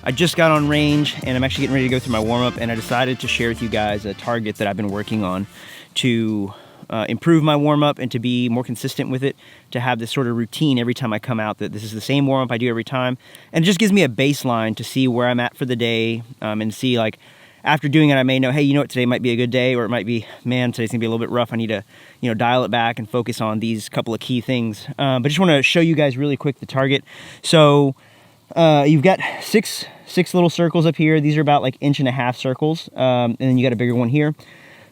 I just got on range and I'm actually getting ready to go through my warm-up, and I decided to share with you guys a target that I've been working on to improve my warm-up and to be more consistent with it, to have this sort of routine every time I come out, that this is the same warm-up I do every time. And it just gives me a baseline to see where I'm at for the day, and see, like, after doing it, I may know, hey, you know what, today might be a good day, or it might be, man, today's gonna be a little bit rough. I need to, dial it back and focus on these couple of key things. But just wanna show you guys really quick the target. So you've got six little circles up here. These are about like 1.5 inch circles. And then you got a bigger one here.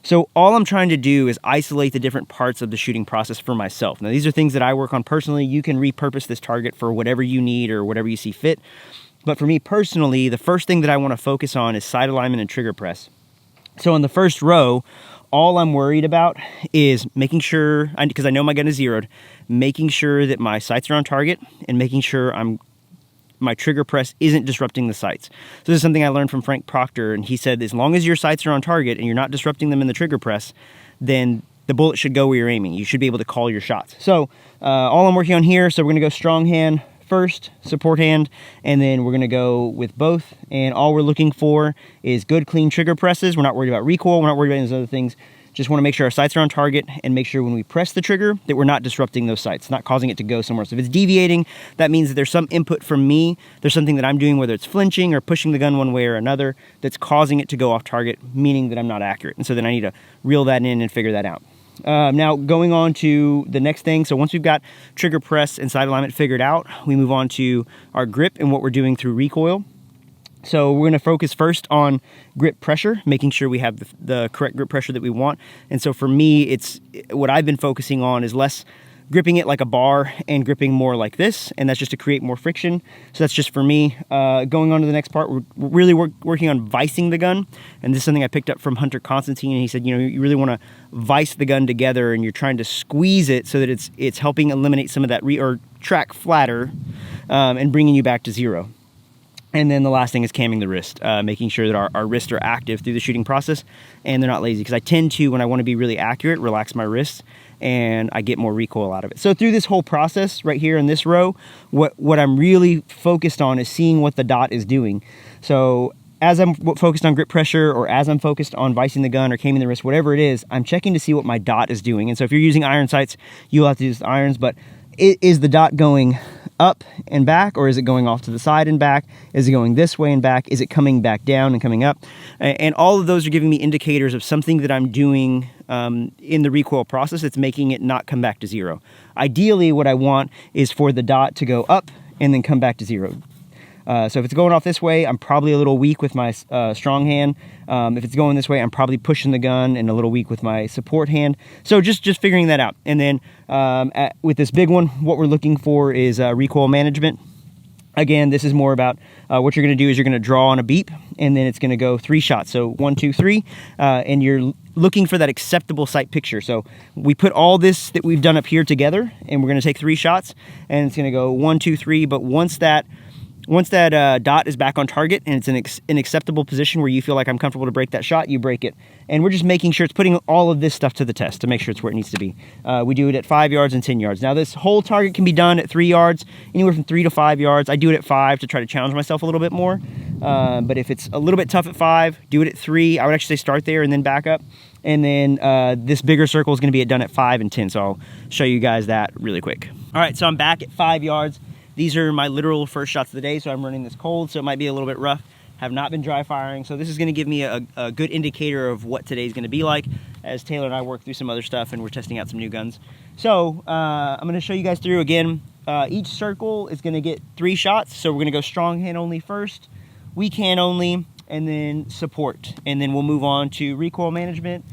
So all I'm trying to do is isolate the different parts of the shooting process for myself. Now, these are things that I work on personally. You can repurpose this target for whatever you need or whatever you see fit. But for me personally, the first thing that I want to focus on is sight alignment and trigger press. So in the first row, all I'm worried about is making sure, because I know my gun is zeroed, making sure that my sights are on target and making sure my trigger press isn't disrupting the sights. So this is something I learned from Frank Proctor, and he said, as long as your sights are on target and you're not disrupting them in the trigger press, then the bullet should go where you're aiming. You should be able to call your shots. So all I'm working on here, so we're gonna go strong hand first, support hand, and then we're gonna go with both. And all we're looking for is good, clean trigger presses. We're not worried about recoil, we're not worried about those other things. Just want to make sure our sights are on target and make sure when we press the trigger that we're not disrupting those sights, not causing it to go somewhere. So if it's deviating, that means that there's some input from me. There's something that I'm doing, whether it's flinching or pushing the gun one way or another, that's causing it to go off target, meaning that I'm not accurate. And so then I need to reel that in and figure that out. Now going on to the next thing. So once we've got trigger press and sight alignment figured out, we move on to our grip and what we're doing through recoil. So we're going to focus first on grip pressure, making sure we have the correct grip pressure that we want. And so for me, it's what I've been focusing on is less gripping it like a bar and gripping more like this, and that's just to create more friction. So that's just for me. Going on to the next part, we're really working on vicing the gun, and this is something I picked up from Hunter Constantine, and he said, you really want to vice the gun together, and you're trying to squeeze it so that it's helping eliminate some of that or track flatter, and bringing you back to zero. And then the last thing is camming the wrist, making sure that our wrists are active through the shooting process and they're not lazy, because I tend to, when I want to be really accurate, relax my wrists and I get more recoil out of it. So through this whole process right here in this row, what I'm really focused on is seeing what the dot is doing. So as I'm focused on grip pressure, or as I'm focused on vicing the gun or camming the wrist, whatever it is, I'm checking to see what my dot is doing. And so if you're using iron sights, you'll have to use the irons, but is the dot going up and back, or is it going off to the side and back? Is it going this way and back? Is it coming back down and coming up? And all of those are giving me indicators of something that I'm doing in the recoil process that's making it not come back to zero. Ideally, what I want is for the dot to go up and then come back to zero. So if it's going off this way, I'm probably a little weak with my strong hand. If it's going this way, I'm probably pushing the gun and a little weak with my support hand. So just figuring that out. And then with this big one, what we're looking for is recoil management. Again, this is more about what you're going to do is you're going to draw on a beep, and then it's going to go 3 shots. So 1, 2, 3, and you're looking for that acceptable sight picture. So we put all this that we've done up here together, and we're going to take 3 shots, and it's going to go 1, 2, 3. But once that dot is back on target and it's in an acceptable position where you feel like I'm comfortable to break that shot, you break it. And we're just making sure it's putting all of this stuff to the test to make sure it's where it needs to be. We do it at 5 yards and 10 yards. Now this whole target can be done at 3 yards, anywhere from 3 to 5 yards. I do it at 5 to try to challenge myself a little bit more. But if it's a little bit tough at 5, do it at 3. I would actually say start there and then back up. And then this bigger circle is going to be done at 5 and 10. So I'll show you guys that really quick. All right, so I'm back at 5 yards. These are my literal first shots of the day, so I'm running this cold, so it might be a little bit rough. Have not been dry firing, so this is gonna give me a good indicator of what today's gonna be like as Taylor and I work through some other stuff and we're testing out some new guns. So I'm gonna show you guys through again. Each circle is gonna get 3 shots, so we're gonna go strong hand only first, weak hand only, and then support. And then we'll move on to recoil management,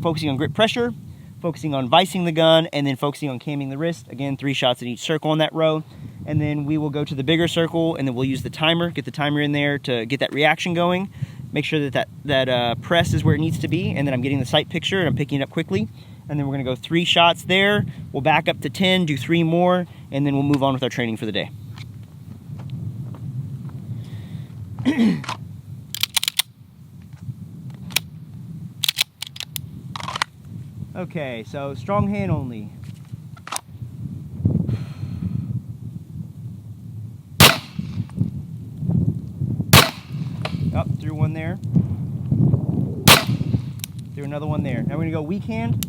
focusing on grip pressure, focusing on vicing the gun, and then focusing on camming the wrist. Again, 3 shots in each circle in that row. And then we will go to the bigger circle, and then we'll use the timer, get the timer in there to get that reaction going, make sure that press is where it needs to be, and then I'm getting the sight picture and I'm picking it up quickly. And then we're gonna go 3 shots there. We'll back up to 10, do 3 more, and then we'll move on with our training for the day. Okay, so strong hand only. one there. Threw another one there. Now we're gonna go weak hand.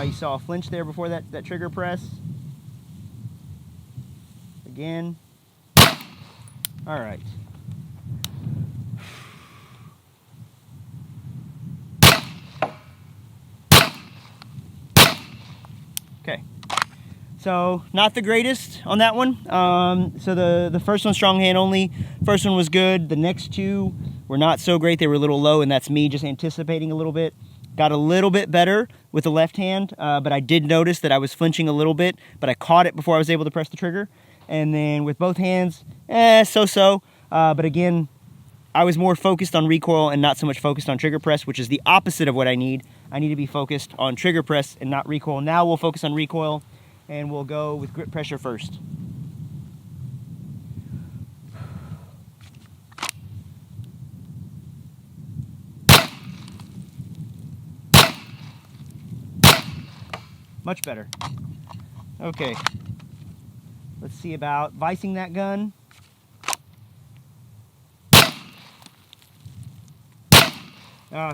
You saw a flinch there before that trigger press. Again. All right. Okay. So not the greatest on that one. So the first one strong hand only. First one was good. The next two were not so great. They were a little low, and that's me just anticipating a little bit. Got a little bit better with the left hand, but I did notice that I was flinching a little bit, but I caught it before I was able to press the trigger. And then with both hands, so-so. But again, I was more focused on recoil and not so much focused on trigger press, which is the opposite of what I need. I need to be focused on trigger press and not recoil. Now we'll focus on recoil, and we'll go with grip pressure first. Much better. Okay. Let's see about vicing that gun.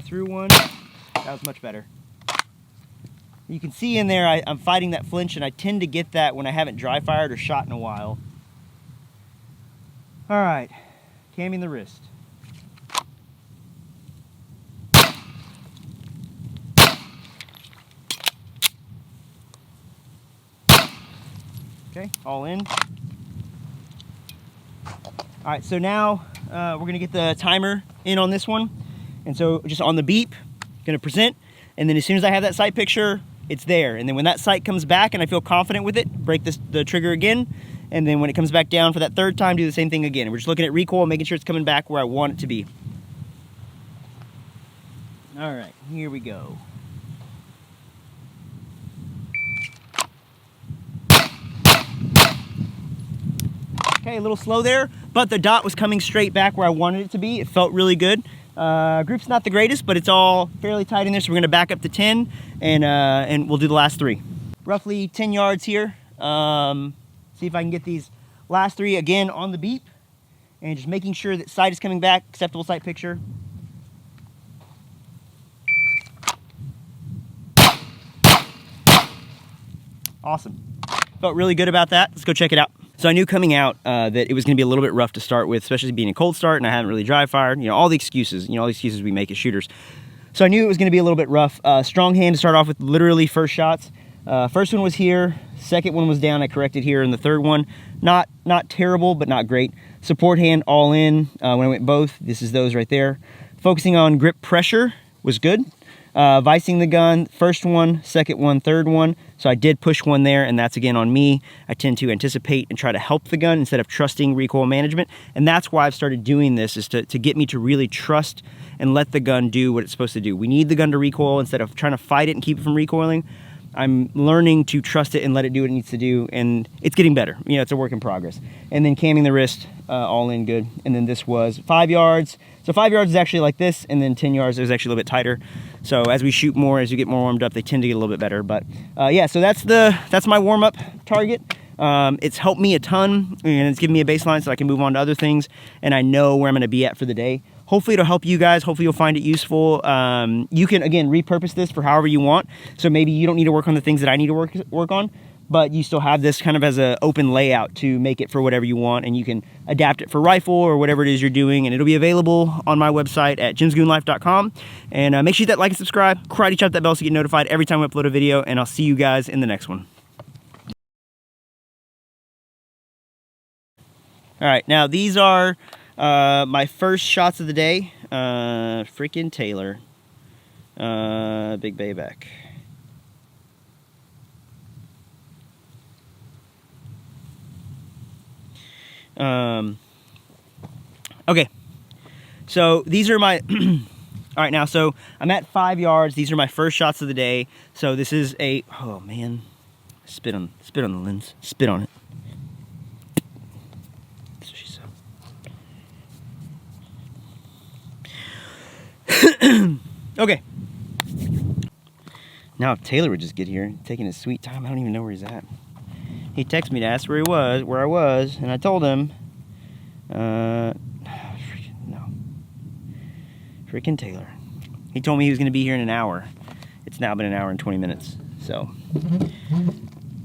Through one. That was much better. You can see in there I'm fighting that flinch, and I tend to get that when I haven't dry fired or shot in a while. All right, camming the wrist. Okay, all in. All right, so now we're gonna get the timer in on this one. And so just on the beep, gonna present, and then as soon as I have that sight picture, it's there. And then when that sight comes back and I feel confident with it, break the trigger again. And then when it comes back down for that third time, do the same thing again. We're just looking at recoil, making sure it's coming back where I want it to be. All right, here we go. Okay, a little slow there, but the dot was coming straight back where I wanted it to be. It felt really good. Grip's not the greatest, but it's all fairly tight in there, so we're gonna back up to 10, and we'll do the last three. Roughly 10 yards here. See if I can get these last three again on the beep, and just making sure that sight is coming back, acceptable sight picture. Awesome. Felt really good about that. Let's go check it out. So I knew coming out that it was going to be a little bit rough to start with, especially being a cold start, and I hadn't really dry fired. You know, all the excuses we make as shooters. So I knew it was going to be a little bit rough. Strong hand to start off with, literally first shots. First one was here, second one was down, I corrected here, and the third one, not terrible, but not great. Support hand all in when I went both. This is those right there. Focusing on grip pressure was good. Vicing the gun, first one, second one, third one. So I did push one there, and that's again on me. I tend to anticipate and try to help the gun instead of trusting recoil management. And that's why I've started doing this, is to get me to really trust and let the gun do what it's supposed to do. We need the gun to recoil instead of trying to fight it and keep it from recoiling. I'm learning to trust it and let it do what it needs to do, and it's getting better. You know, it's a work in progress. And then camming the wrist, all in good. And then this was 5 yards. So 5 yards is actually like this, and then 10 yards is actually a little bit tighter. So as we shoot more, as you get more warmed up, they tend to get a little bit better. But yeah, so that's my warm-up target. It's helped me a ton, and it's given me a baseline so I can move on to other things, and I know where I'm gonna be at for the day. Hopefully it'll help you guys. Hopefully you'll find it useful. You can, again, repurpose this for however you want. So maybe you don't need to work on the things that I need to work on, but you still have this kind of as an open layout to make it for whatever you want, and you can adapt it for rifle or whatever it is you're doing, and it'll be available on my website at jimsgoonlife.com. And make sure you hit that like and subscribe. Karate chop that bell so you get notified every time I upload a video, and I'll see you guys in the next one. All right, now these are my first shots of the day. Freaking Taylor. Big Bayback. Okay, so these are my all right, now so I'm at 5 yards. These are my first shots of the day. So this is a, oh man, spit on the lens, spit on it. That's what she said. Okay, Now if Taylor would just get here, taking his sweet time, I don't even know where he's at. He texted me to ask where I was, and I told him, no. Freaking Taylor. He told me he was going to be here in an hour. It's now been an hour and 20 minutes, so